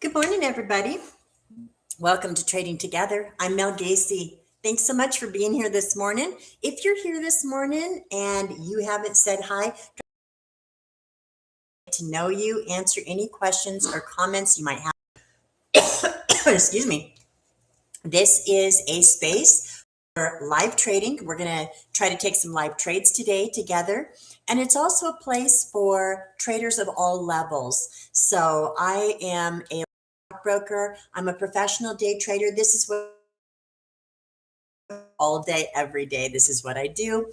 Good morning, everybody. Welcome to Trading Together. I'm Mel Gacee. Thanks so much for being here this morning. If you're here this morning and you haven't said hi, to know you, answer any questions or comments you might have. Excuse me. This is a space for live trading. We're going to try to take some live trades today together. And it's also a place for traders of all levels. So I am a broker. I'm a professional day trader. This is what all day, every day. This is what I do.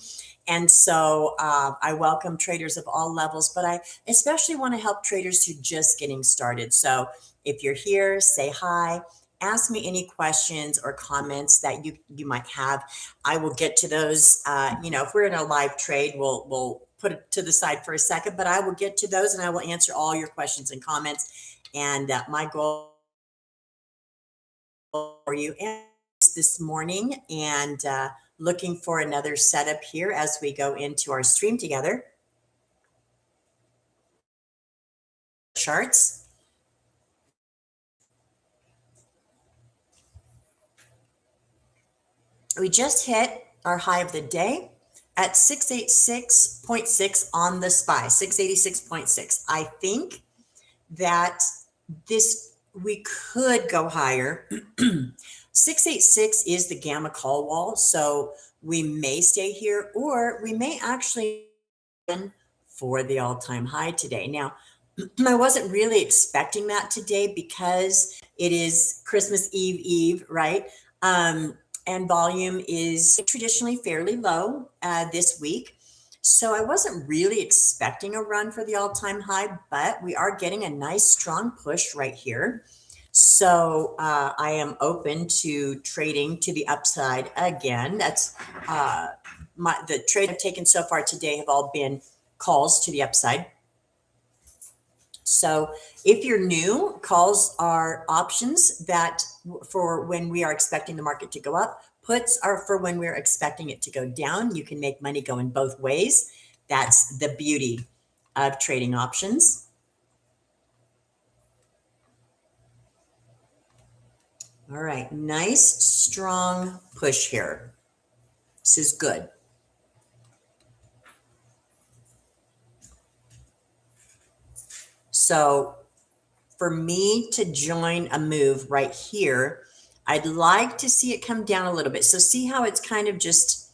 And so I welcome traders of all levels, but I especially want to help traders who are just getting started. So if you're here, say hi. Ask me any questions or comments that you might have. I will get to those. If we're in a live trade, we'll put it to the side for a second, but I will get to those and I will answer all your questions and comments. And my goal for you this morning and looking for another setup here as we go into our stream together. Charts. We just hit our high of the day at 686.6 on the SPY, 686.6. I think that we could go higher. 686 is the gamma call wall, so we may stay here or we may actually for the all-time high today. Now, I wasn't really expecting that today because it is Christmas Eve, right? And volume is traditionally fairly low this week. So I wasn't really expecting a run for the all-time high, but we are getting a nice strong push right here. So I am open to trading to the upside again. That's the trade I've taken so far today have all been calls to the upside. So if you're new, calls are options that for when we are expecting the market to go up. Puts are for when we're expecting it to go down. You can make money going both ways. That's the beauty of trading options. All right, nice strong push here. This is good. So for me to join a move right here, I'd like to see it come down a little bit. So see how it's kind of just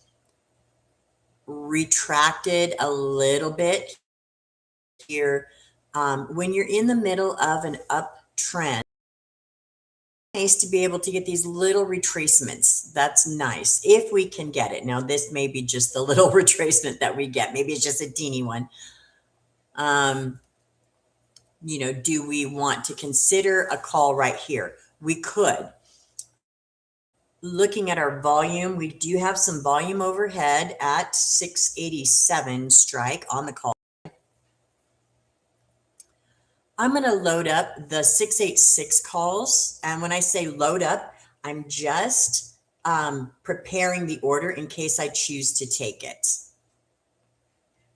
retracted a little bit here. When you're in the middle of an uptrend, nice to be able to get these little retracements. That's nice if we can get it. Now, this may be just the little retracement that we get. Maybe it's just a teeny one. Do we want to consider a call right here? We could. Looking at our volume, we do have some volume overhead at 687 strike on the call. I'm going to load up the 686 calls. And when I say load up, I'm just preparing the order in case I choose to take it.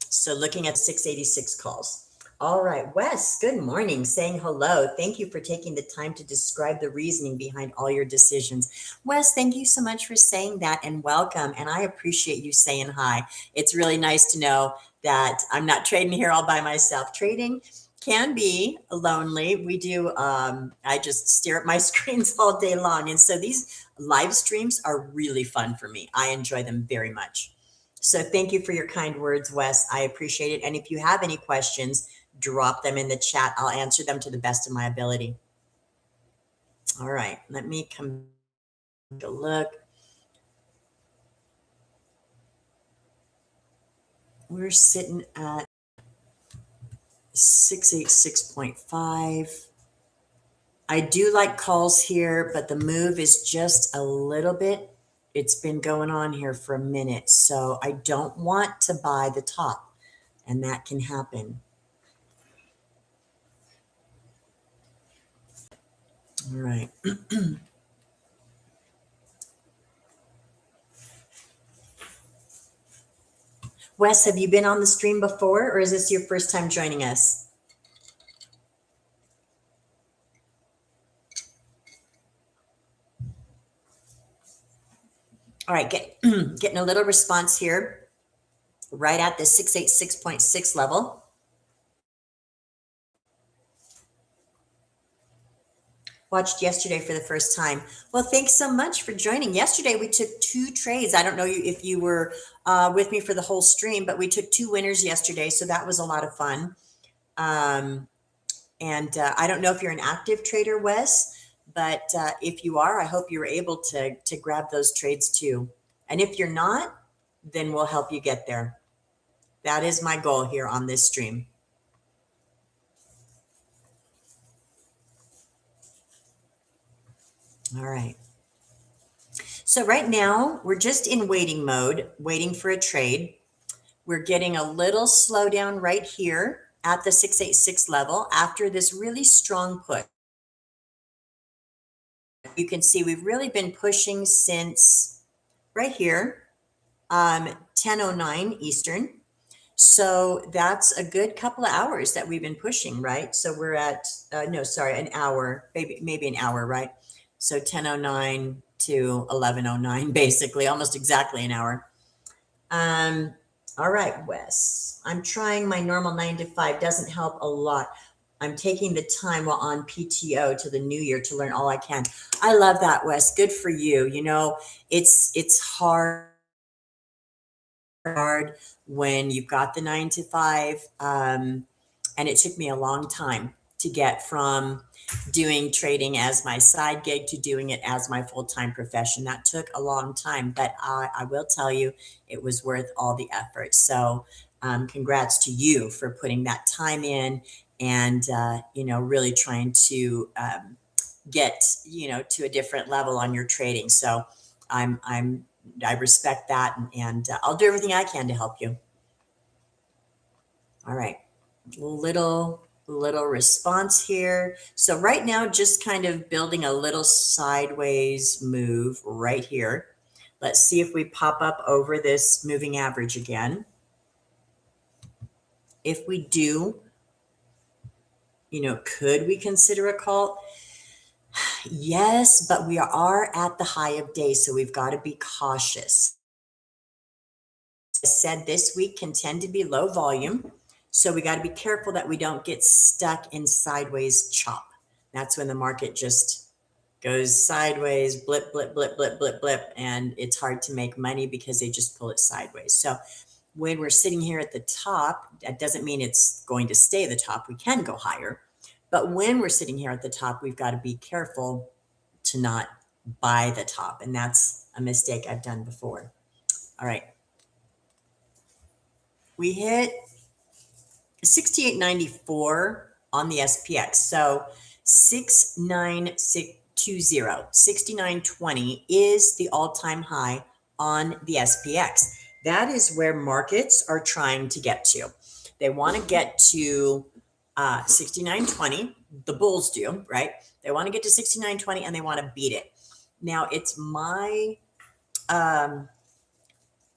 So looking at 686 calls. All right, Wes, good morning, saying hello. Thank you for taking the time to describe the reasoning behind all your decisions. Wes, thank you so much for saying that and welcome. And I appreciate you saying hi. It's really nice to know that I'm not trading here all by myself. Trading can be lonely. We do, I just stare at my screens all day long. And so these live streams are really fun for me. I enjoy them very much. So thank you for your kind words, Wes. I appreciate it. And if you have any questions, drop them in the chat. I'll answer them to the best of my ability. All right, let me come take a look. We're sitting at 686.5. I do like calls here, but the move is just a little bit. It's been going on here for a minute, so I don't want to buy the top, and that can happen. All right. Wes, have you been on the stream before, or is this your first time joining us? All right, getting a little response here right at the 686.6 level. Watched yesterday for the first time. Well, thanks so much for joining. Yesterday we took 2 trades. I don't know if you were with me for the whole stream, but we took 2 winners yesterday, so that was a lot of fun. And I don't know if you're an active trader, Wes, but if you are, I hope you were able to grab those trades too. And if you're not, then we'll help you get there. That is my goal here on this stream. All right. So right now we're just in waiting mode, waiting for a trade. We're getting a little slowdown right here at the 686 level after this really strong push. You can see we've really been pushing since right here, 10:09 Eastern. So that's a good couple of hours that we've been pushing, right? So we're at, no, sorry, an hour, maybe an hour, right? So 10:09 to 11:09, basically, almost exactly an hour. All right, Wes, I'm trying my normal 9 to 5, doesn't help a lot. I'm taking the time while on PTO to the new year to learn all I can. I love that, Wes. Good for you. You know, it's hard when you've got the 9 to 5. And it took me a long time to get from doing trading as my side gig to doing it as my full-time profession. That took a long time, but I will tell you, it was worth all the effort. So congrats to you for putting that time in and, really trying to get, to a different level on your trading. So I respect that, and I'll do everything I can to help you. All right, little response here. So right now, just kind of building a little sideways move right here. Let's see if we pop up over this moving average again. If we do, could we consider a call? Yes, but we are at the high of day, so we've got to be cautious. I said this week can tend to be low volume, so we got to be careful that we don't get stuck in sideways chop. That's when the market just goes sideways, blip, blip, blip, blip, blip, blip, and it's hard to make money because they just pull it sideways. So when we're sitting here at the top, that doesn't mean it's going to stay the top. We can go higher. But when we're sitting here at the top, we've got to be careful to not buy the top. And that's a mistake I've done before. All right. We hit 68.94 on the SPX. So 69620, 6920 is the all-time high on the SPX. That is where markets are trying to get to. They want to get to 6920. The bulls do, right? They want to get to 6920 and they want to beat it. Now it's my I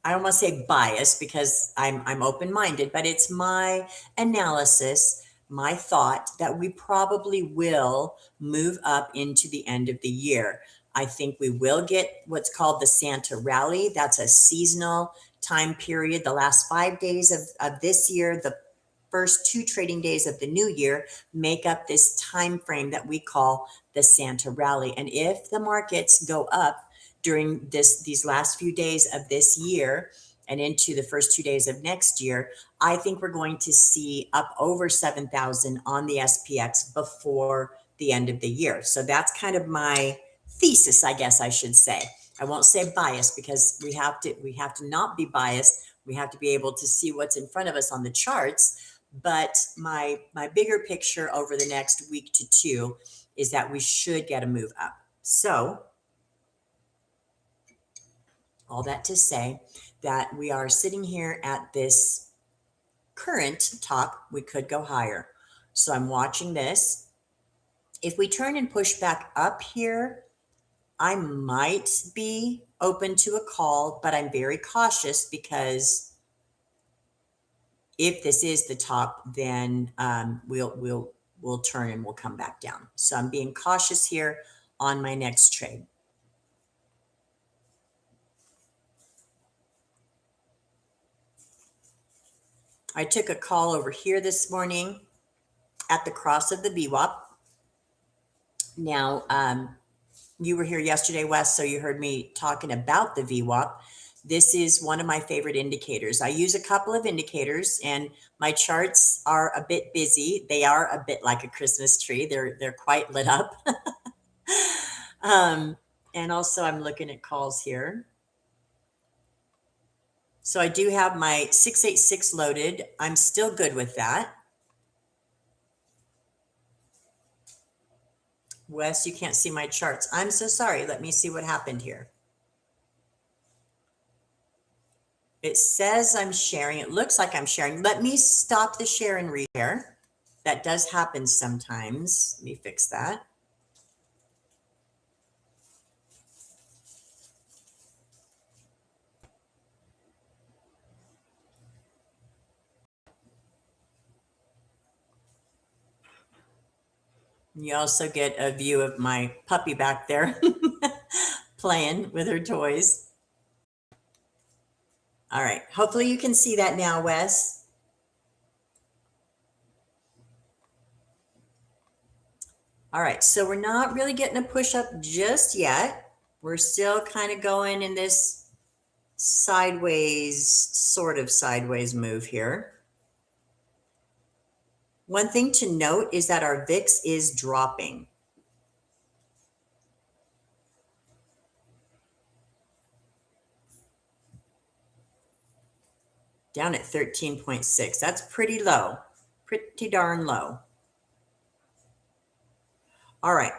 don't want to say bias because I'm open-minded, but it's my analysis, my thought that we probably will move up into the end of the year. I think we will get what's called the Santa rally. That's a seasonal time period. The last 5 days of this year, the first 2 trading days of the new year make up this time frame that we call the Santa rally. And if the markets go up during these last few days of this year and into the first 2 days of next year, I think we're going to see up over 7,000 on the SPX before the end of the year. So that's kind of my thesis, I guess I should say. I won't say bias because we have to not be biased. We have to be able to see what's in front of us on the charts. But my bigger picture over the next week to 2 is that we should get a move up. So all that to say that we are sitting here at this current top. We could go higher. So I'm watching this. If we turn and push back up here, I might be open to a call, but I'm very cautious because if this is the top, then we'll turn and we'll come back down. So I'm being cautious here on my next trade. I took a call over here this morning at the cross of the VWAP. Now, you were here yesterday, Wes, so you heard me talking about the VWAP. This is one of my favorite indicators. I use a couple of indicators, and my charts are a bit busy. They are a bit like a Christmas tree. They're quite lit up. And also I'm looking at calls here. So I do have my 686 loaded. I'm still good with that. Wes, you can't see my charts. I'm so sorry. Let me see what happened here. It says I'm sharing. It looks like I'm sharing. Let me stop the share and reshare. That does happen sometimes. Let me fix that. You also get a view of my puppy back there playing with her toys. All right. Hopefully you can see that now, Wes. All right. So we're not really getting a push up just yet. We're still kind of going in this sideways, sort of sideways move here. One thing to note is that our VIX is dropping. Down at 13.6. That's pretty low, pretty darn low. All right.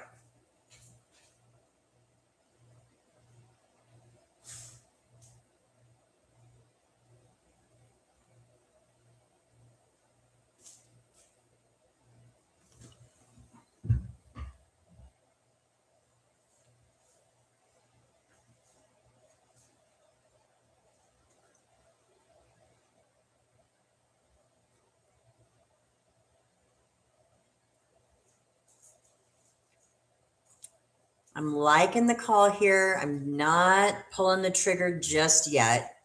I'm liking the call here. I'm not pulling the trigger just yet.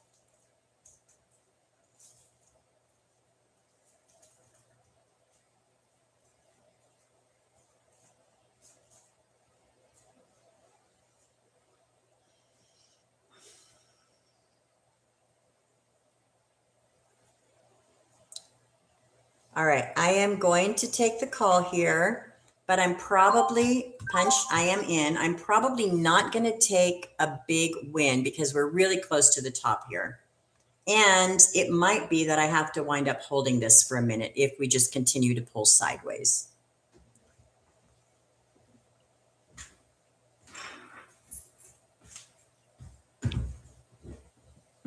All right, I am going to take the call here, but I'm probably I am in. I'm probably not going to take a big win because we're really close to the top here. And it might be that I have to wind up holding this for a minute if we just continue to pull sideways.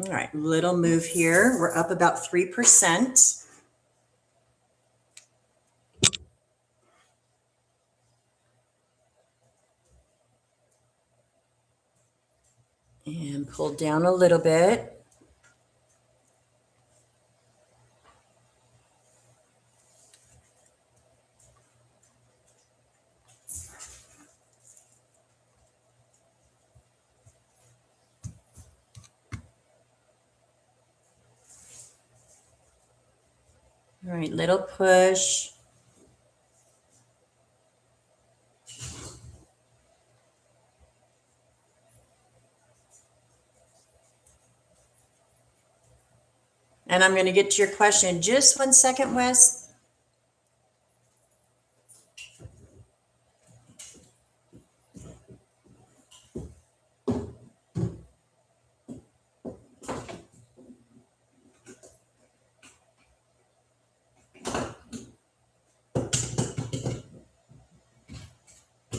All right, little move here. We're up about 3%. And pull down a little bit. All right, little push. And I'm going to get to your question in just 1 second, Wes.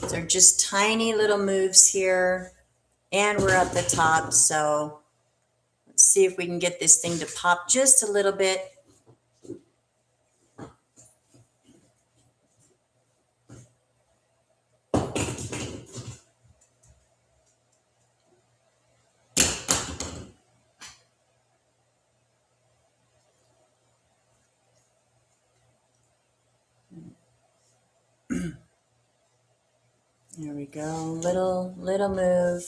They're just tiny little moves here. And we're at the top. So let's see if we can get this thing to pop just a little bit. There we go. Little move.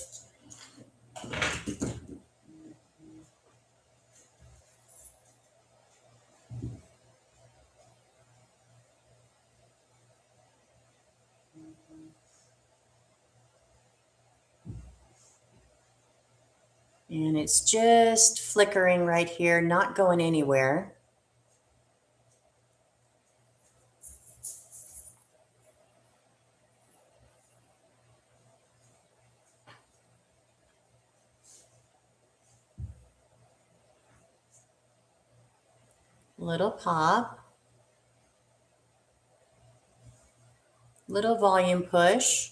And it's just flickering right here, not going anywhere. Little pop, little volume push.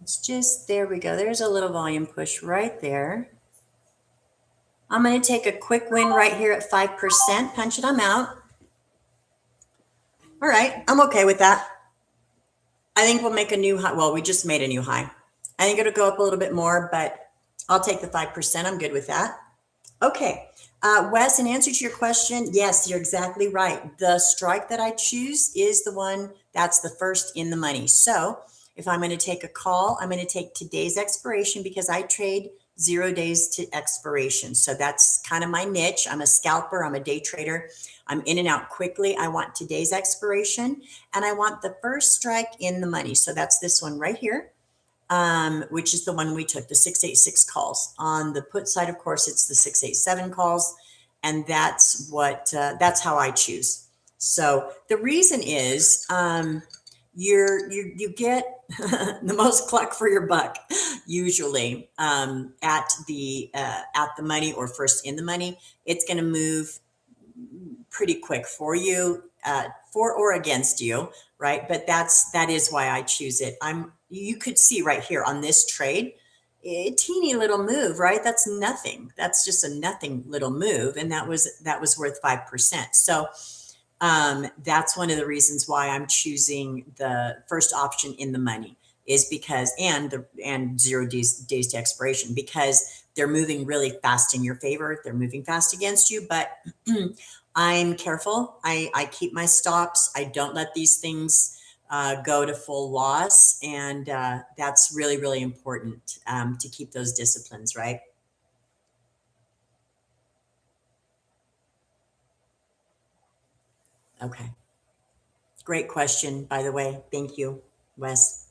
It's just, there we go. There's a little volume push right there. I'm going to take a quick win right here at 5%, punch it, I'm out. All right, I'm okay with that. I think we'll make a new high. Well, we just made a new high. I think it'll go up a little bit more, but I'll take the 5%. I'm good with that. Okay. Wes, in answer to your question, yes, you're exactly right. The strike that I choose is the one that's the first in the money. So if I'm going to take a call, I'm going to take today's expiration because I trade 0 days to expiration. So that's kind of my niche. I'm a scalper. I'm a day trader. I'm in and out quickly. I want today's expiration and I want the first strike in the money. So that's this one right here. Which is the one we took, the 686 calls. On the put side, of course, it's the 687 calls, and that's how I choose. So the reason is you get the most cluck for your buck usually at the money or first in the money. It's going to move pretty quick for you, for or against you, right? But that is why I choose it. You could see right here on this trade, a teeny little move, right? That's nothing. That's just a nothing little move, and that was worth 5%. So that's one of the reasons why I'm choosing the first option in the money is because and 0 days to expiration, because they're moving really fast in your favor. They're moving fast against you, but I'm careful. I keep my stops. I don't let these things go to full loss. And that's really, really important to keep those disciplines, right? Okay. Great question, by the way. Thank you, Wes.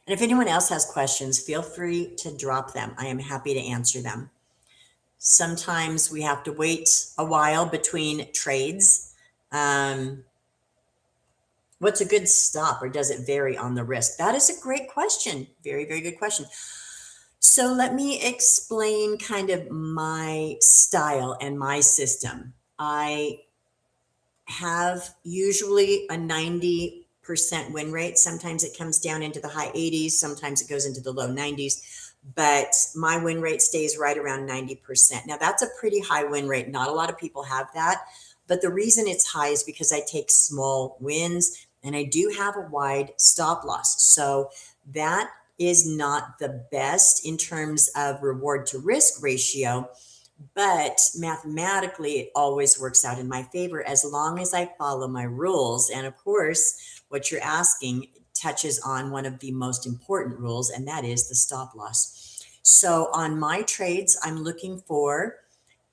And if anyone else has questions, feel free to drop them. I am happy to answer them. Sometimes we have to wait a while between trades. What's a good stop, or does it vary on the risk? That is a great question. Very, very good question. So let me explain kind of my style and my system. I have usually a 90% win rate. Sometimes it comes down into the high 80s. Sometimes it goes into the low 90s. But my win rate stays right around 90%. Now, that's a pretty high win rate. Not a lot of people have that. But the reason it's high is because I take small wins and I do have a wide stop loss. So that is not the best in terms of reward to risk ratio. But mathematically, it always works out in my favor as long as I follow my rules. And of course, what you're asking touches on one of the most important rules, and that is the stop loss. So on my trades, I'm looking for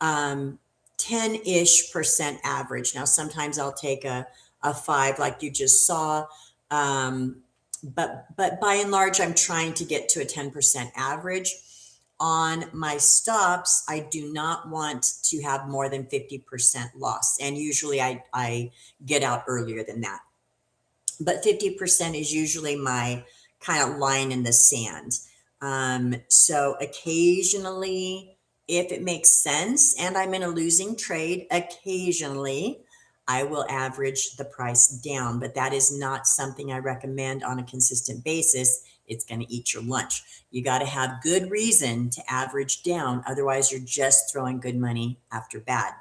10-ish% average. Now, sometimes I'll take a 5 like you just saw. But by and large, I'm trying to get to a 10% average. On my stops, I do not want to have more than 50% loss. And usually I get out earlier than that. But 50% is usually my kind of line in the sand. So occasionally, if it makes sense and I'm in a losing trade, occasionally I will average the price down, but that is not something I recommend on a consistent basis. It's going to eat your lunch. You got to have good reason to average down. Otherwise, you're just throwing good money after bad.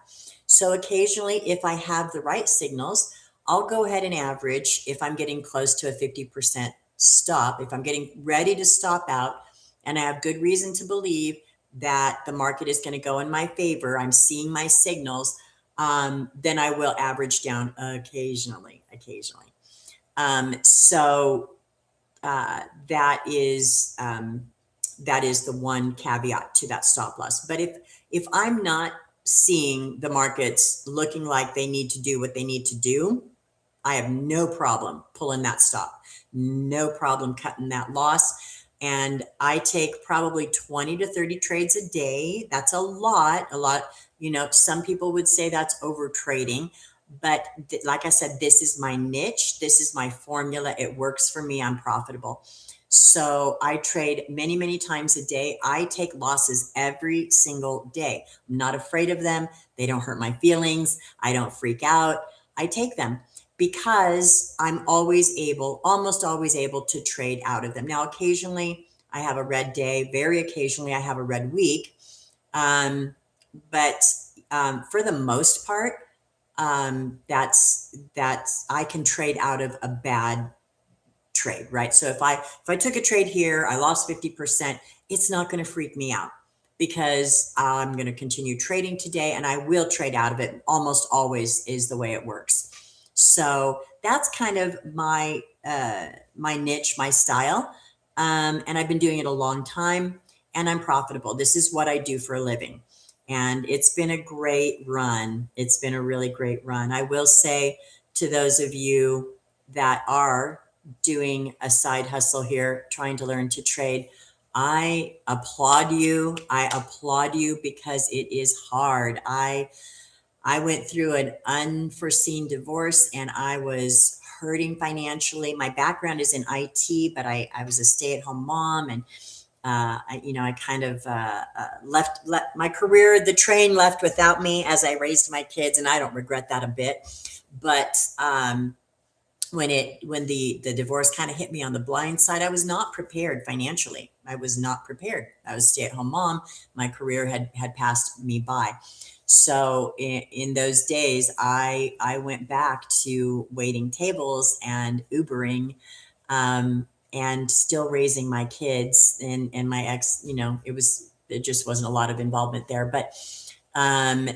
So occasionally, if I have the right signals, I'll go ahead and average if I'm getting close to a 50% stop, if I'm getting ready to stop out and I have good reason to believe that the market is going to go in my favor, I'm seeing my signals, then I will average down occasionally. So that is the one caveat to that stop loss. But if I'm not seeing the markets looking like they need to do what they need to do, I have no problem pulling that stop, no problem cutting that loss. And I take probably 20 to 30 trades a day. That's a lot, a lot. You know, some people would say that's over trading. But like I said, this is my niche. This is my formula. It works for me. I'm profitable. So I trade many, many times a day. I take losses every single day. I'm not afraid of them. They don't hurt my feelings. I don't freak out. I take them because I'm almost always able to trade out of them. Now, occasionally I have a red day. Very occasionally I have a red week. But for the most part, that's I can trade out of a bad trade, right? So if I took a trade here, I lost 50%, it's not going to freak me out because I'm going to continue trading today and I will trade out of it. Almost always is the way it works. So that's kind of my my niche, my style. And I've been doing it a long time and I'm profitable. This is what I do for a living. And it's been a great run. It's been a really great run. I will say to those of you that are doing a side hustle here, trying to learn to trade, I applaud you. I applaud you because it is hard. I went through an unforeseen divorce and I was hurting financially. My background is in IT, but I was a stay-at-home mom and I kind of left my career. The train left without me as I raised my kids, and I don't regret that a bit. But when the divorce kind of hit me on the blind side, I was not prepared financially. I was not prepared. I was a stay-at-home mom. My career had passed me by. So in those days, I went back to waiting tables and Ubering, and still raising my kids and my ex. It just wasn't a lot of involvement there, but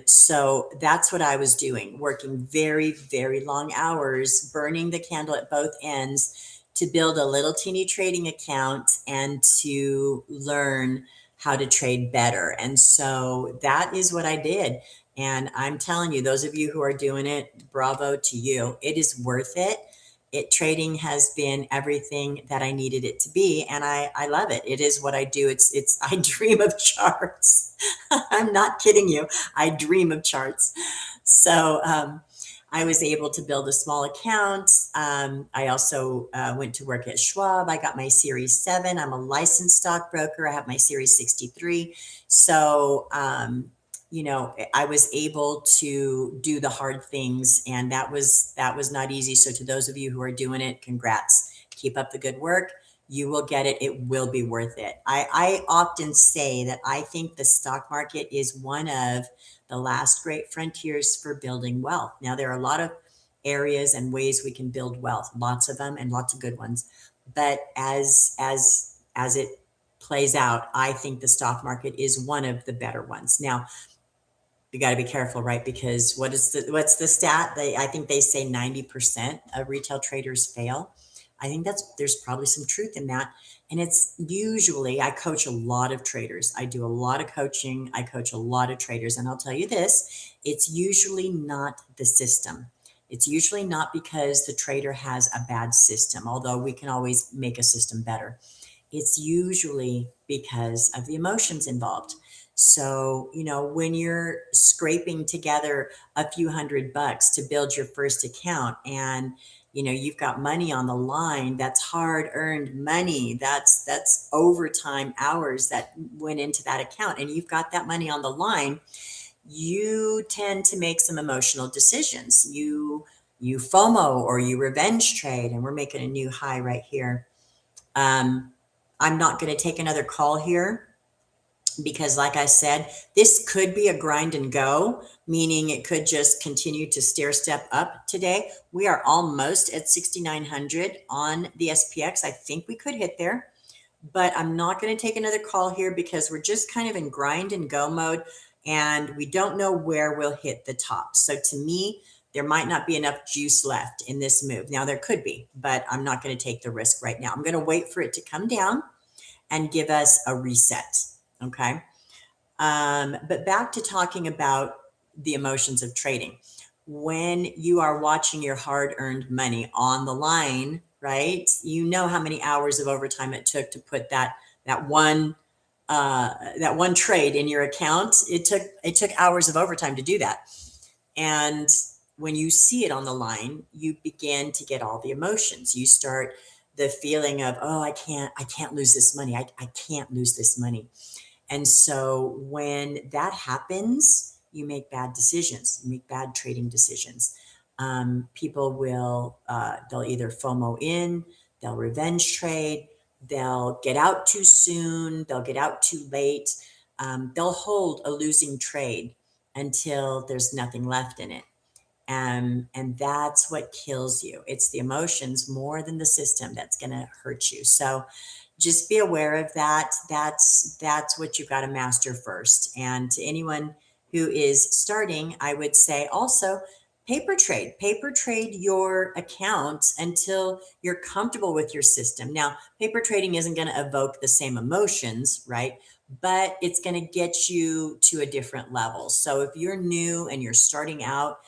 so that's what I was doing, working very, very long hours, burning the candle at both ends to build a little teeny trading account and to learn how to trade better. And so that is what I did. And I'm telling you, those of you who are doing it, bravo to you. It is worth it. Trading has been everything that I needed it to be. And I love it. It is what I do. I dream of charts. I'm not kidding you. I dream of charts. So, I was able to build a small account. I also went to work at Schwab. I got my Series 7. I'm a licensed stockbroker. I have my Series 63. So, I was able to do the hard things, and that was not easy. So to those of you who are doing it, congrats. Keep up the good work. You will get it. It will be worth it. I often say that I think the stock market is one of the last great frontiers for building wealth. Now, there are a lot of areas and ways we can build wealth, lots of them and lots of good ones. But as it plays out, I think the stock market is one of the better ones. Now, you got to be careful, right? Because what's the stat? I think they say 90% of retail traders fail. I think there's probably some truth in that. And it's usually, I coach a lot of traders. I do a lot of coaching. I coach a lot of traders. And I'll tell you this, it's usually not the system. It's usually not because the trader has a bad system, although we can always make a system better. It's usually because of the emotions involved. So, when you're scraping together a few $100 to build your first account and, you've got money on the line, that's hard earned money. That's overtime hours that went into that account. And you've got that money on the line. You tend to make some emotional decisions. You FOMO or you revenge trade. And we're making a new high right here. I'm not going to take another call here, because like I said, this could be a grind and go, meaning it could just continue to stair step up today. We are almost at 6,900 on the SPX. I think we could hit there, but I'm not going to take another call here because we're just kind of in grind and go mode and we don't know where we'll hit the top. So to me, There might not be enough juice left in this move. Now there could be, but I'm not going to take the risk right now. I'm going to wait for it to come down and give us a reset. Okay. But back to talking about the emotions of trading. When you are watching your hard earned money on the line, right? You know how many hours of overtime it took to put that one trade in your account. It took hours of overtime to do that. And when you see it on the line, you begin to get all the emotions. You start the feeling of, oh, I can't lose this money. I can't lose this money. And so when that happens, you make bad decisions, you make bad trading decisions. People they'll either FOMO in, they'll revenge trade, they'll get out too soon, they'll get out too late. They'll hold a losing trade until there's nothing left in it. And that's what kills you. It's the emotions more than the system that's going to hurt you. So just be aware of that. That's what you've got to master first. And to anyone who is starting, I would say also paper trade your account until you're comfortable with your system. Now, paper trading isn't going to evoke the same emotions, right? But it's going to get you to a different level. So if you're new and you're starting out,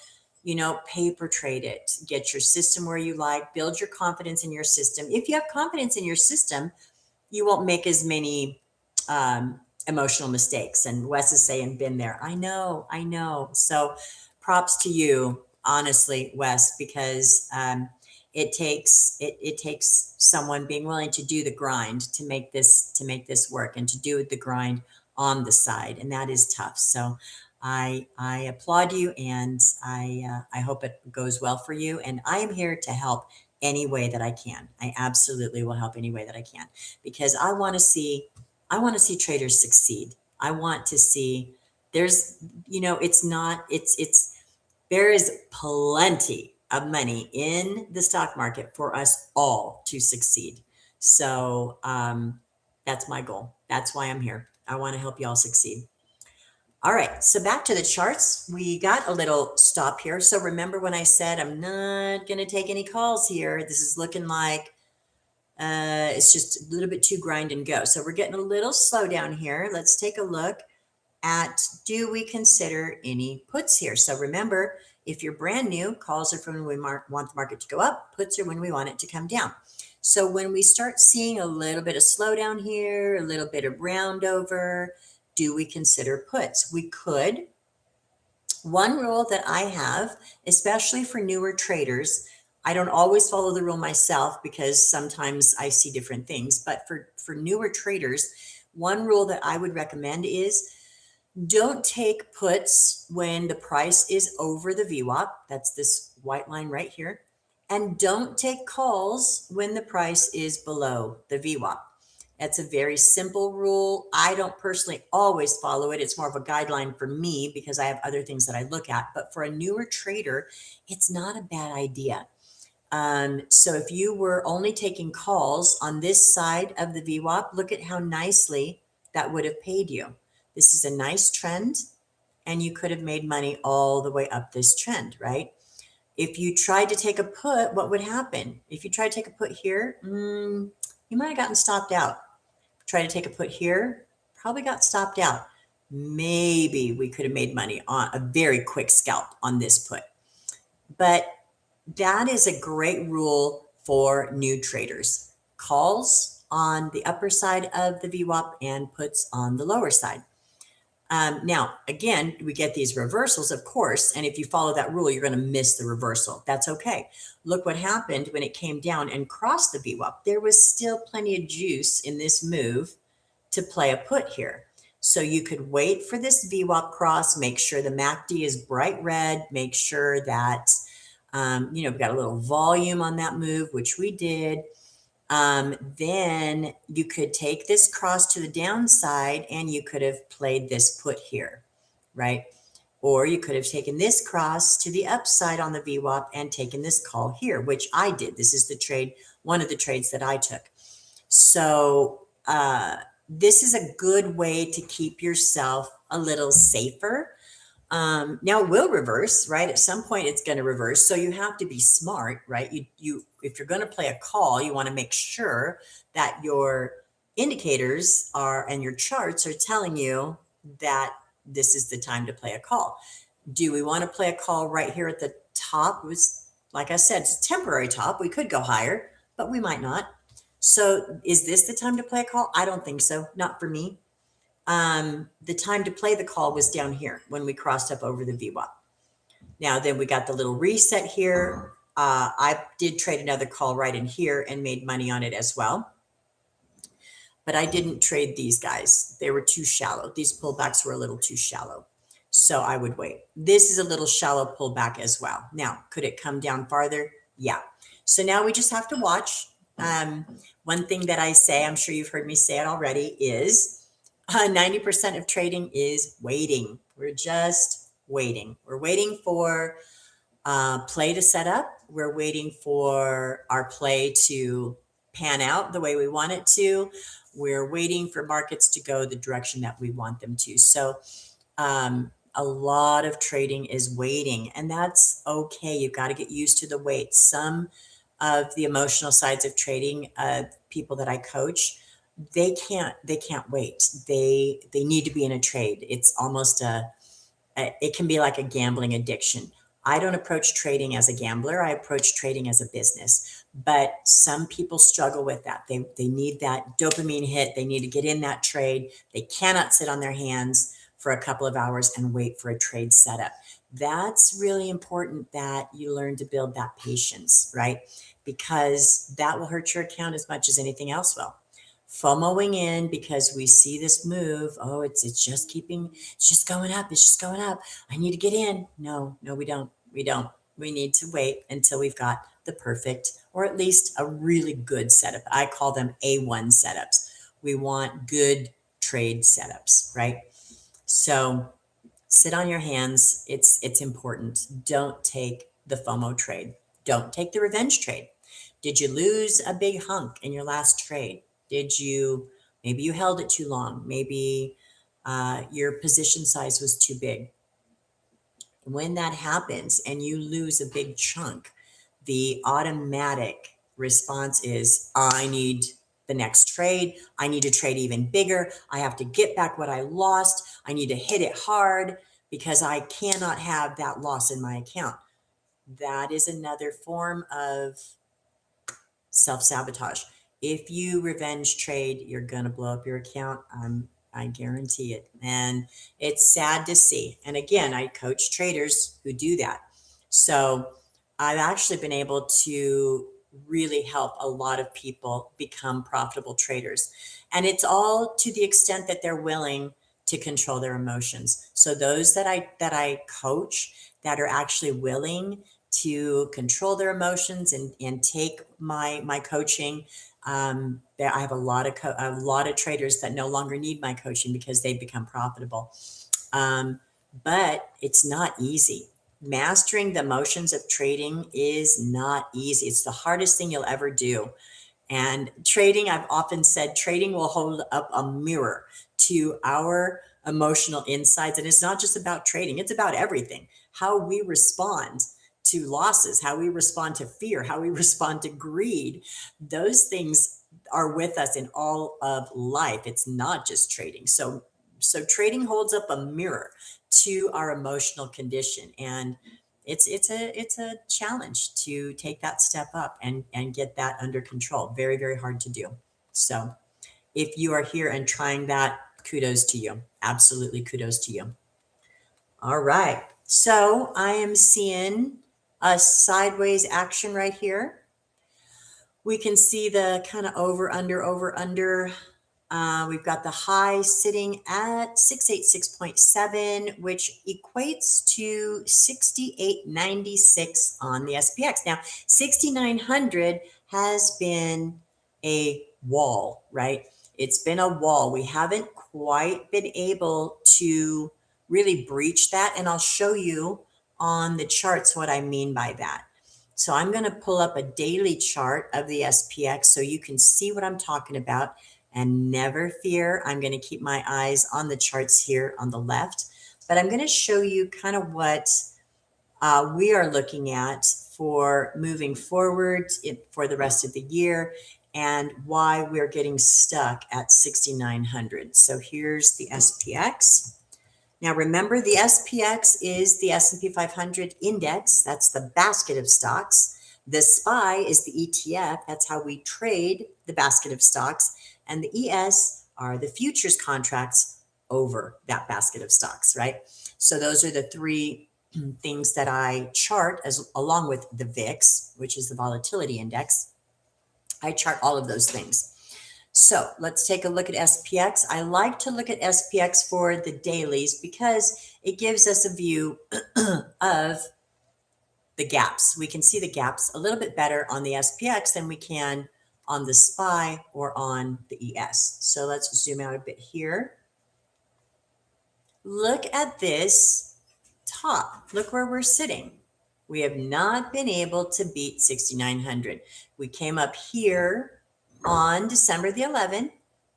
paper trade it, get your system where you like, build your confidence in your system. If you have confidence in your system, you won't make as many emotional mistakes. And Wes is saying, been there. I know. So props to you, honestly, Wes, because it takes someone being willing to do the grind to make this work and to do the grind on the side, and that is tough. So I applaud you, and I hope it goes well for you. And I am here to help any way that I can. I absolutely will help any way that I can, because I want to see traders succeed. I want to see there is plenty of money in the stock market for us all to succeed. So that's my goal. That's why I'm here. I want to help you all succeed. All right, so back to the charts. We got a little stop here. So remember when I said I'm not going to take any calls here? This is looking like it's just a little bit too grind and go. So we're getting a little slow down here. Let's take a look at, do we consider any puts here? So remember, if you're brand new, calls are for when we want the market to go up, puts are when we want it to come down. So when we start seeing a little bit of slowdown here, a little bit of round over, do we consider puts? We could. One rule that I have, especially for newer traders, I don't always follow the rule myself because sometimes I see different things, but for newer traders, one rule that I would recommend is don't take puts when the price is over the VWAP. That's this white line right here. And don't take calls when the price is below the VWAP. That's a very simple rule. I don't personally always follow it. It's more of a guideline for me because I have other things that I look at. But for a newer trader, it's not a bad idea. So if you were only taking calls on this side of the VWAP, look at how nicely that would have paid you. This is a nice trend, and you could have made money all the way up this trend, right? If you tried to take a put, what would happen? If you tried to take a put here, you might have gotten stopped out. Try to take a put here, probably got stopped out. Maybe we could have made money on a very quick scalp on this put. But that is a great rule for new traders. Calls on the upper side of the VWAP and puts on the lower side. Now, again, we get these reversals, of course, and if you follow that rule, you're going to miss the reversal. That's okay. Look what happened when it came down and crossed the VWAP. There was still plenty of juice in this move to play a put here. So you could wait for this VWAP cross, make sure the MACD is bright red, make sure that, we've got a little volume on that move, which we did. Then you could take this cross to the downside and you could have played this put here, right? Or you could have taken this cross to the upside on the VWAP and taken this call here, which I did. This is the trade, one of the trades that I took. So this is a good way to keep yourself a little safer Now it will reverse, right? At some point it's going to reverse. So you have to be smart, right? If you're going to play a call, you want to make sure that your indicators are and your charts are telling you that this is the time to play a call. Do we want to play a call right here at the top? It was, like I said, it's a temporary top. We could go higher, but we might not. So is this the time to play a call? I don't think so. Not for me. The time to play the call was down here when we crossed up over the VWAP. Now, then we got the little reset here. I did trade another call right in here and made money on it as well. But I didn't trade these guys. They were too shallow. These pullbacks were a little too shallow. So I would wait. This is a little shallow pullback as well. Now, could it come down farther? Yeah. So now we just have to watch. One thing that I say, I'm sure you've heard me say it already, is 90% of trading is waiting. We're just waiting. We're waiting for play to set up. We're waiting for our play to pan out the way we want it to. We're waiting for markets to go the direction that we want them to. So a lot of trading is waiting, and that's okay. You've got to get used to the wait. Some of the emotional sides of trading, people that I coach, they can't wait. They need to be in a trade. It's almost it can be like a gambling addiction. I don't approach trading as a gambler. I approach trading as a business. But some people struggle with that. They need that dopamine hit. They need to get in that trade. They cannot sit on their hands for a couple of hours and wait for a trade setup. That's really important that you learn to build that patience, right? Because that will hurt your account as much as anything else will. FOMOing in because we see this move. Oh, it's just going up. It's just going up. I need to get in. No, we don't. We don't. We need to wait until we've got the perfect, or at least a really good setup. I call them A1 setups. We want good trade setups, right? So sit on your hands. It's important. Don't take the FOMO trade. Don't take the revenge trade. Did you lose a big hunk in your last trade? Maybe you held it too long. Maybe your position size was too big. When that happens and you lose a big chunk, the automatic response is, I need the next trade. I need to trade even bigger. I have to get back what I lost. I need to hit it hard because I cannot have that loss in my account. That is another form of self-sabotage. If you revenge trade, you're going to blow up your account. I guarantee it. And it's sad to see. And again, I coach traders who do that. So I've actually been able to really help a lot of people become profitable traders. And it's all to the extent that they're willing to control their emotions. So those that I coach that are actually willing to control their emotions and take my coaching. I have a lot of traders that no longer need my coaching because they've become profitable. But it's not easy. Mastering the emotions of trading is not easy. It's the hardest thing you'll ever do. And trading, I've often said, trading will hold up a mirror to our emotional insides. And it's not just about trading, it's about everything. How we respond to losses, how we respond to fear, how we respond to greed. Those things are with us in all of life. It's not just trading. So trading holds up a mirror to our emotional condition. And it's a challenge to take that step up and get that under control. Very, very hard to do. So if you are here and trying that, kudos to you. Absolutely kudos to you. All right. So I am seeing a sideways action right here. We can see the kind of over, under. We've got the high sitting at 686.7, which equates to 68.96 on the SPX. Now, 6,900 has been a wall, right? It's been a wall. We haven't quite been able to really breach that. And I'll show you on the charts what I mean by that. So I'm going to pull up a daily chart of the SPX so you can see what I'm talking about. And never fear, I'm going to keep my eyes on the charts here on the left. but I'm going to show you kind of what we are looking at for moving forward for the rest of the year and why we're getting stuck at 6,900. So here's the SPX. Now remember, the SPX is the S&P 500 index. That's the basket of stocks. The SPY is the ETF. That's how we trade the basket of stocks. And the ES are the futures contracts over that basket of stocks, right? So those are the three things that I chart as along with the VIX, which is the volatility index. I chart all of those things. So let's take a look at SPX. I like to look at SPX for the dailies because it gives us a view of the gaps. We can see the gaps a little bit better on the SPX than we can on the SPY or on the ES. So let's zoom out a bit here. Look at this top. Look where we're sitting. We have not been able to beat 6,900. We came up here on December the 11th,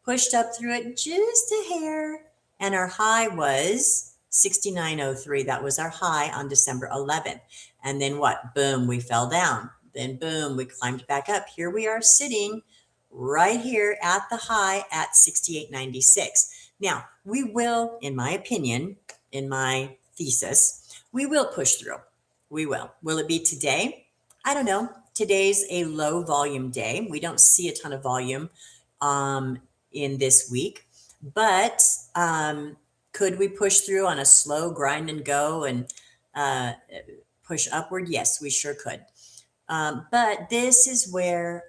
pushed up through it just a hair, and our high was 69.03. That was our high on December 11th. And then what? Boom, we fell down. Then boom, we climbed back up. Here we are sitting right here at the high at 68.96. Now, we will, in my opinion, in my thesis, we will push through. We will. Will it be today? I don't know. Today's a low volume day. We don't see a ton of volume in this week, but could we push through on a slow grind and go and push upward? Yes, we sure could. But this is where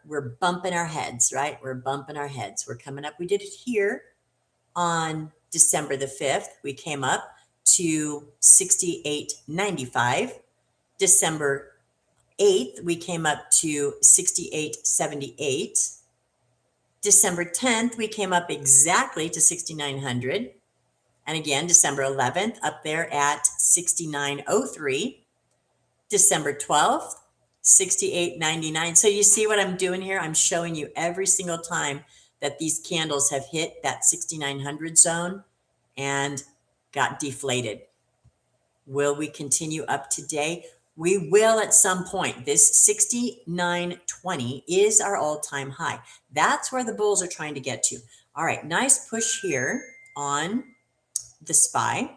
we're bumping our heads, right? We're bumping our heads. We're coming up. We did it here on December the 5th. We came up to 68.95. December 8th, we came up to 68.78. December 10th, we came up exactly to 6,900. And again, December 11th, up there at 69.03. December 12th, 68.99. So you see what I'm doing here? I'm showing you every single time that these candles have hit that 6,900 zone and got deflated. Will we continue up today? We will at some point. This 69.20 is our all-time high. That's where the bulls are trying to get to. All right, nice push here on the SPY.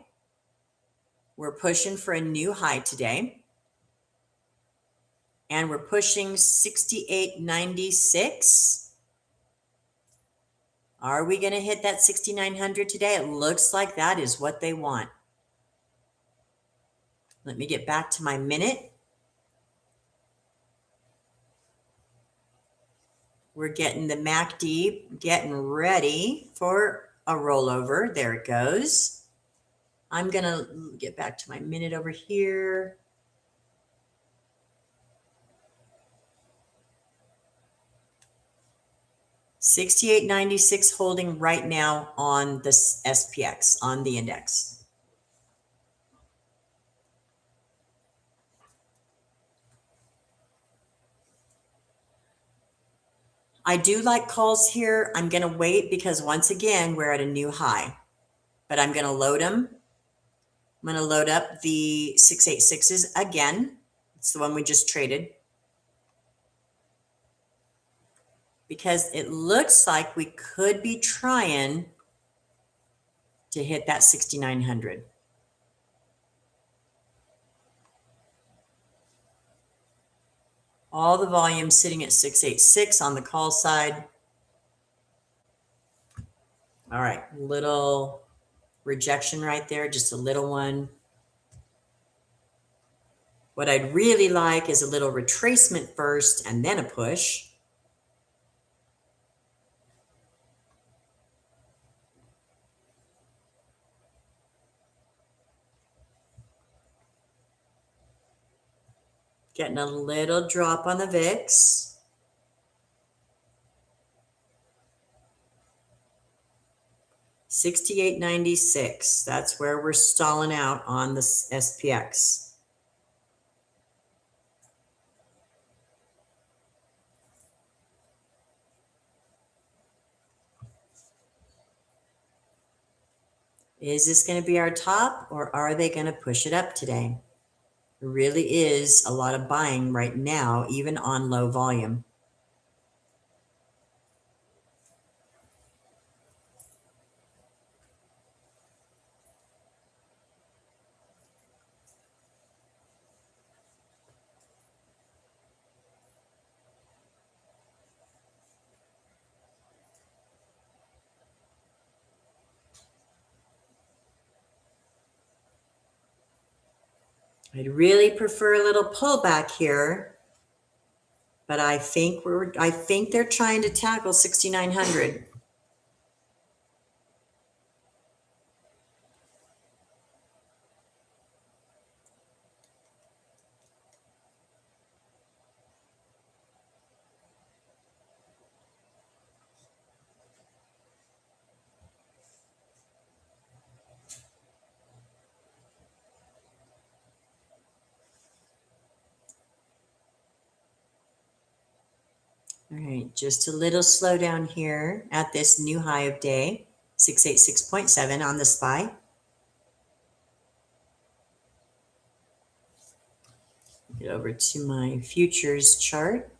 We're pushing for a new high today. And we're pushing 68.96. Are we going to hit that 6,900 today? It looks like that is what they want. Let me get back to my minute. We're getting the MACD, getting ready for a rollover. There it goes. I'm going to get back to my minute over here. $68.96 holding right now on the SPX, on the index. I do like calls here. I'm going to wait because once again, we're at a new high, but I'm going to load them. I'm going to load up the 686s again. It's the one we just traded. Because it looks like we could be trying to hit that 6,900. All the volume sitting at 686 on the call side. All right, little rejection right there, just a little one. What I'd really like is a little retracement first and then a push. Getting a little drop on the VIX. $68.96. That's where we're stalling out on the SPX. Is this going to be our top, or are they going to push it up today? There really is a lot of buying right now, even on low volume. I'd really prefer a little pullback here, but I think they're trying to tackle 6,900. All right, just a little slowdown here at this new high of day, 686.7 on the SPY. Get over to my futures chart.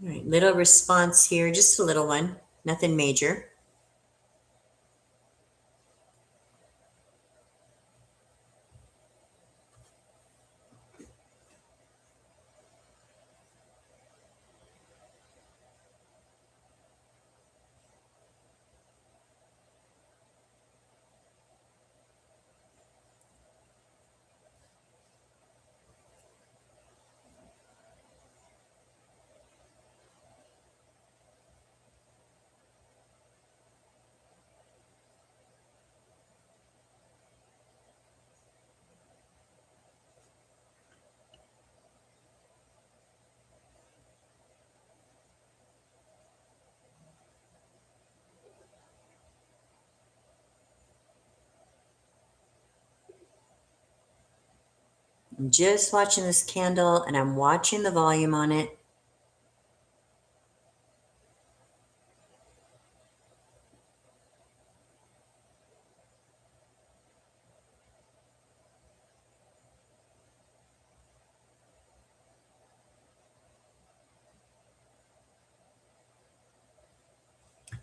All right, little response here, just a little one, nothing major. I'm just watching this candle and I'm watching the volume on it.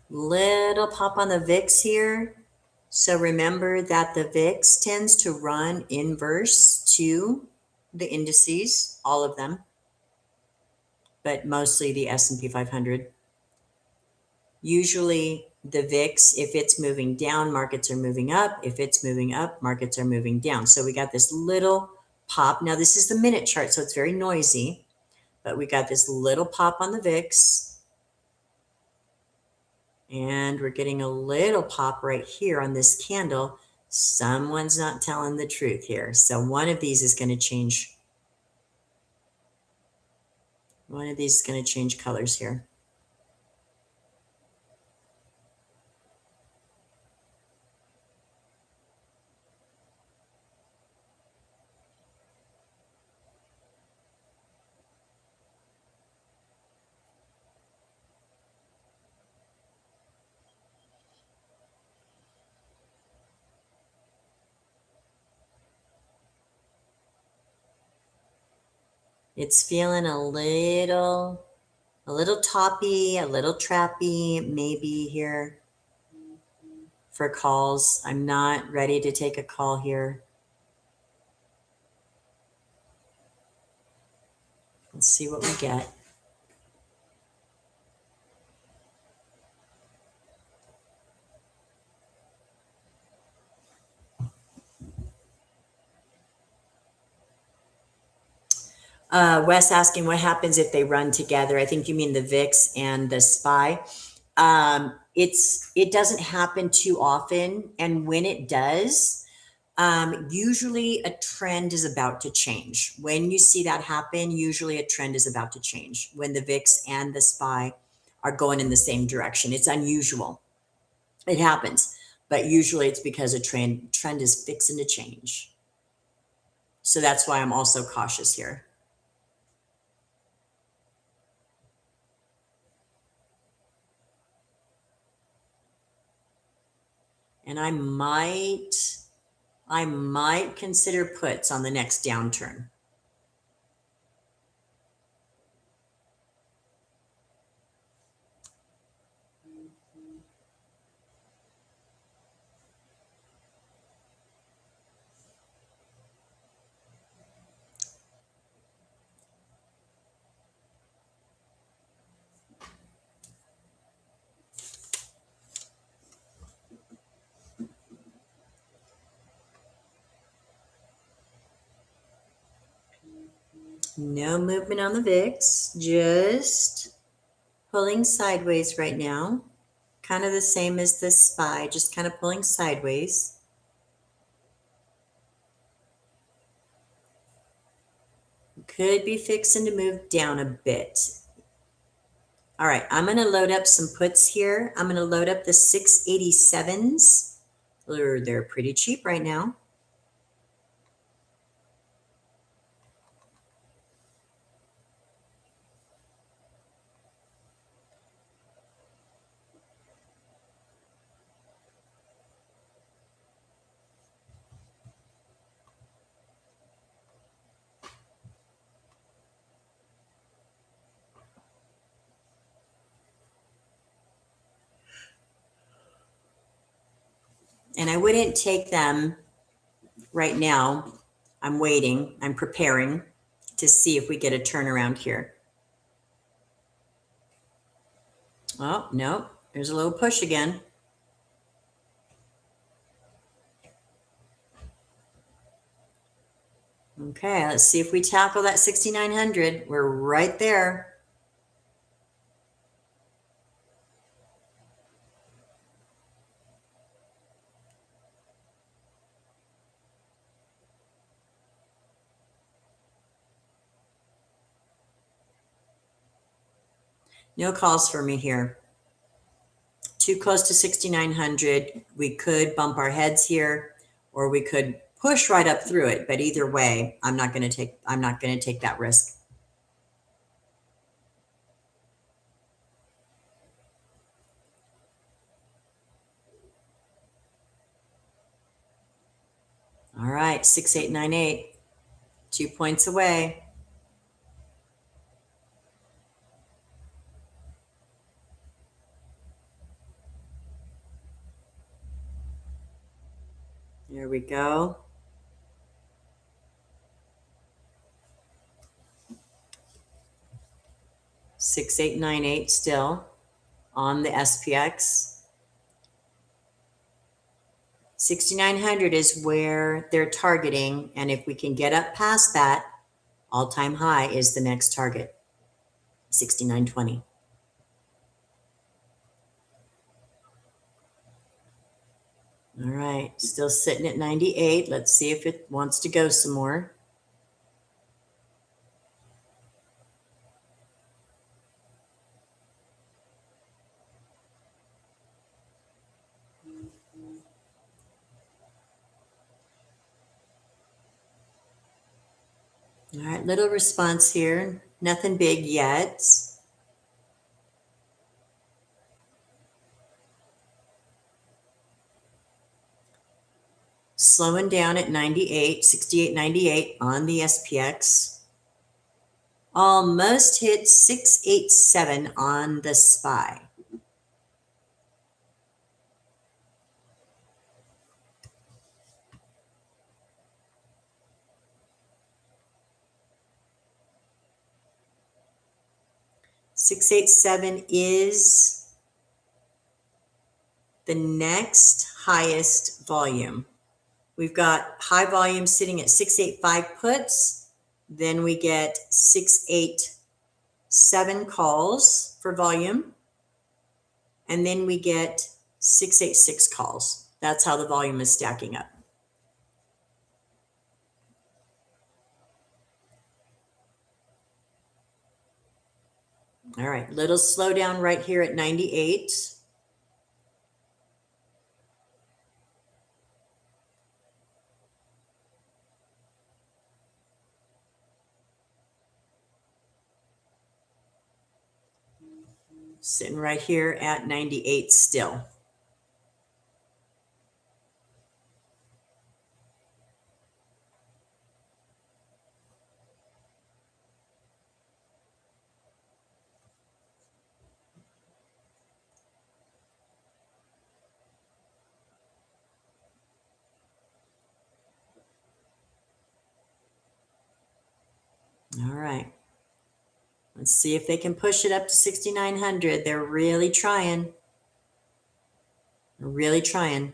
Little pop on the VIX here. So remember that the VIX tends to run inverse to the indices, all of them, but mostly the S&P 500. Usually the VIX, if it's moving down, markets are moving up. If it's moving up, markets are moving down. So we got this little pop. Now this is the minute chart, so it's very noisy, but we got this little pop on the VIX. And we're getting a little pop right here on this candle. Someone's not telling the truth here. So one of these is going to change. One of these is going to change colors here. It's feeling a little toppy, a little trappy, maybe here for calls. I'm not ready to take a call here. Let's see what we get. Wes asking what happens if they run together. I think you mean the VIX and the SPY. It doesn't happen too often, and when it does, Usually a trend is about to change. When you see that happen, usually a trend is about to change. When the VIX and the SPY are going in the same direction. It's unusual. It happens, but usually it's because a trend is fixing to change. So that's why I'm also cautious here. And I might consider puts on the next downturn. No movement on the VIX, just pulling sideways right now. Kind of the same as the SPY, just kind of pulling sideways. Could be fixing to move down a bit. All right, I'm going to load up some puts here. I'm going to load up the 687s. They're pretty cheap right now. And I wouldn't take them right now. I'm waiting. I'm preparing to see if we get a turnaround here. Oh, no, there's a little push again. Okay, let's see if we tackle that 6,900. We're right there. No calls for me here. Too close to 6,900. We could bump our heads here, or we could push right up through it. But either way, I'm not going to take that risk. All right, 6,898, 2 points away. There we go. $6,898 still on the SPX. 6,900 is where they're targeting, and if we can get up past that, all-time high is the next target, 6,920. All right, still sitting at 98. Let's see if it wants to go some more. All right, little response here. Nothing big yet. Slowing down at 98, 68.98 on the SPX. Almost hit 687 on the SPY. $687 is the next highest volume. We've got high volume sitting at 685 puts. Then we get 687 calls for volume. And then we get 686 calls. That's how the volume is stacking up. All right, little slowdown right here at 98. Sitting right here at 98 still. All right. Let's see if they can push it up to 6,900. They're really trying. They're really trying.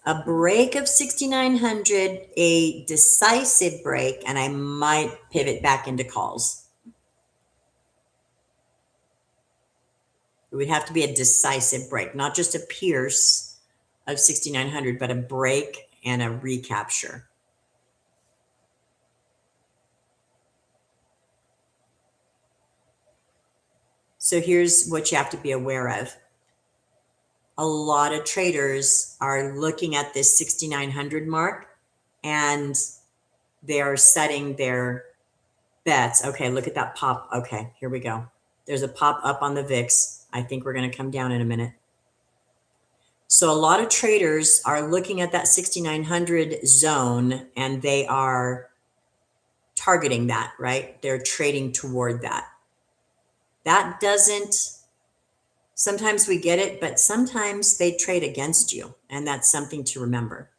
A break of 6,900, a decisive break, and I might pivot back into calls. It would have to be a decisive break, not just a pierce of 6,900, but a break and a recapture. So here's what you have to be aware of. A lot of traders are looking at this 6,900 mark and they are setting their bets. Okay, look at that pop. Okay, here we go. There's a pop up on the VIX. I think we're going to come down in a minute. So a lot of traders are looking at that 6,900 zone and they are targeting that, right? They're trading toward that. That doesn't, sometimes we get it, but sometimes they trade against you. And that's something to remember.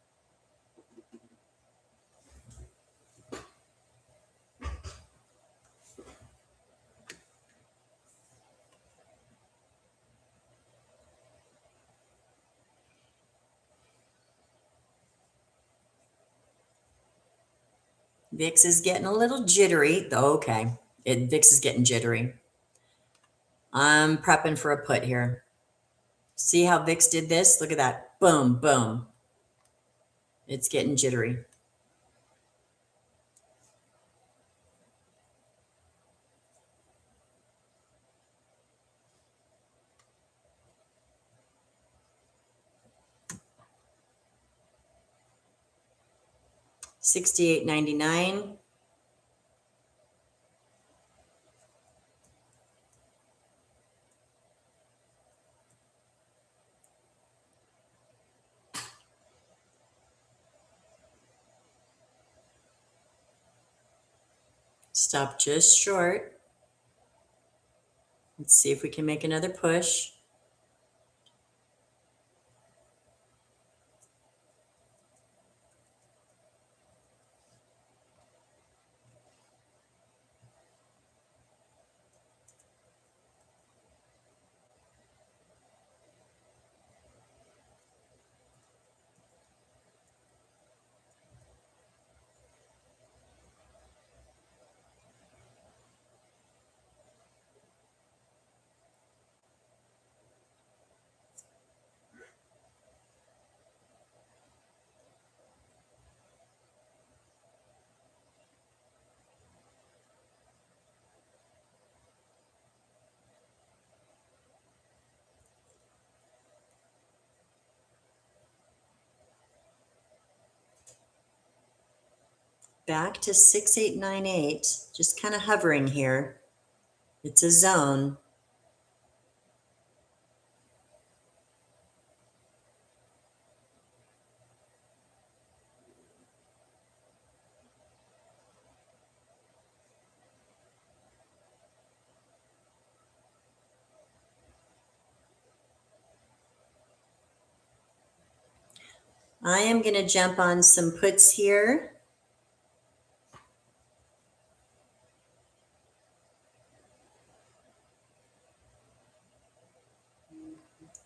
VIX is getting a little jittery. Okay, VIX is getting jittery. I'm prepping for a put here. See how VIX did this? Look at that. Boom, boom. It's getting jittery. $68.99. Stop just short. Let's see if we can make another push. Back to 6898, just kind of hovering here. It's a zone. I am going to jump on some puts here.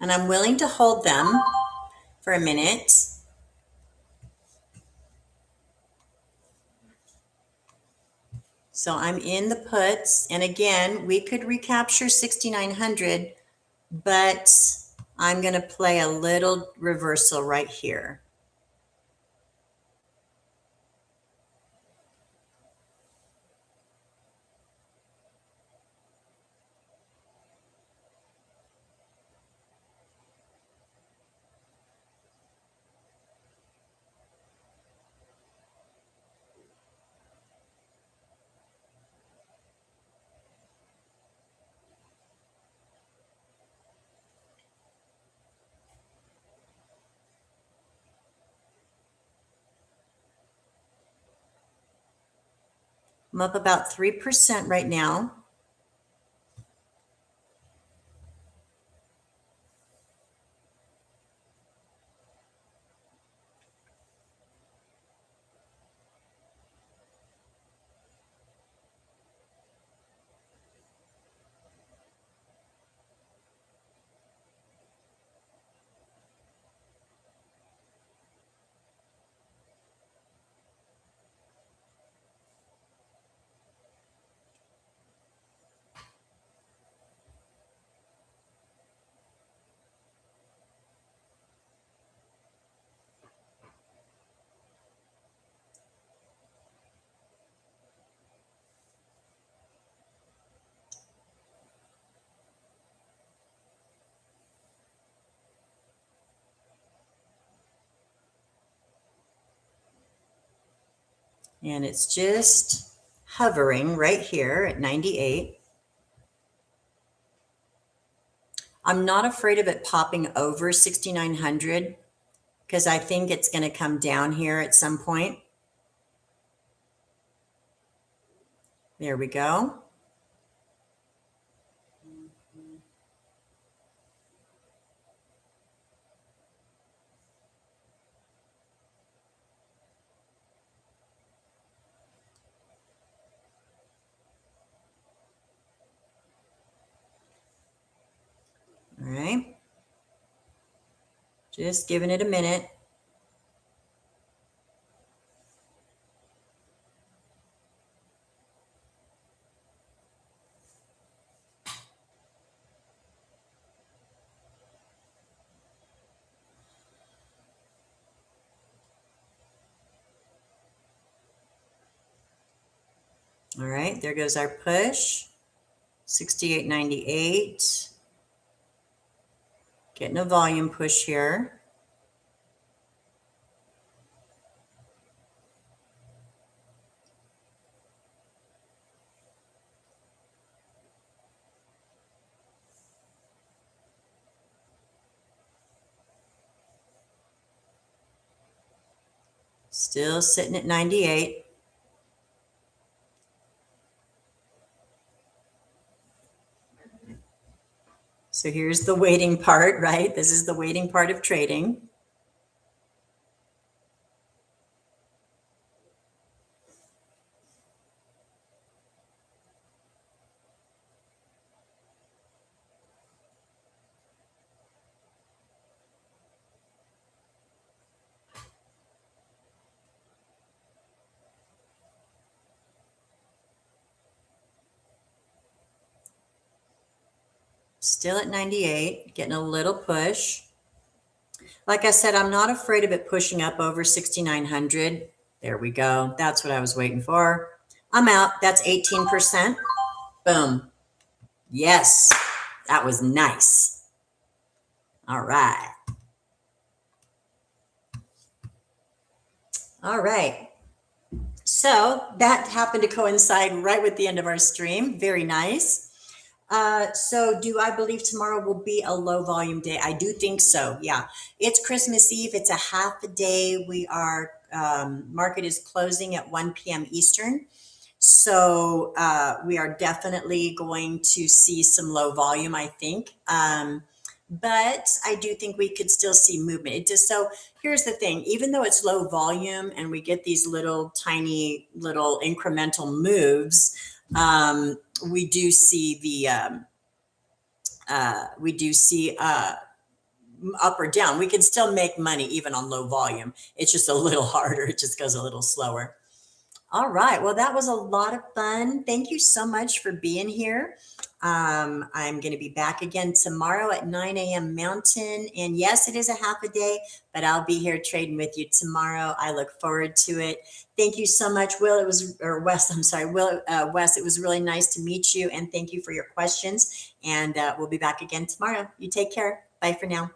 And I'm willing to hold them for a minute. So I'm in the puts. And again, we could recapture 6,900, but I'm going to play a little reversal right here. I'm up about 3% right now. And it's just hovering right here at 98. I'm not afraid of it popping over 6,900 because I think it's going to come down here at some point. There we go. All right. Just giving it a minute. All right, there goes our push. 68.98. Getting a volume push here. Still sitting at 98. So here's the waiting part, right? This is the waiting part of trading. Still at 98, getting a little push. Like I said, I'm not afraid of it pushing up over 6,900. There we go. That's what I was waiting for. I'm out. That's 18%. Boom. Yes, that was nice. All right. All right. So that happened to coincide right with the end of our stream. Very nice. So do I believe tomorrow will be a low volume day? I do think so. Yeah. It's Christmas Eve. It's a half a day. We are, market is closing at 1 p.m. Eastern. So we are definitely going to see some low volume, I think. But I do think we could still see movement. It just, so here's the thing, even though it's low volume and we get these little tiny little incremental moves, we do see the up or down. We can still make money even on low volume. It's just a little harder. It just goes a little slower. All right. Well, that was a lot of fun. Thank you so much for being here. I'm going to be back again tomorrow at 9 a.m. Mountain. And yes, it is a half a day, but I'll be here trading with you tomorrow. I look forward to it. Thank you so much, Will. It was, or Wes, I'm sorry, Will, Wes, it was really nice to meet you. And thank you for your questions. And we'll be back again tomorrow. You take care. Bye for now.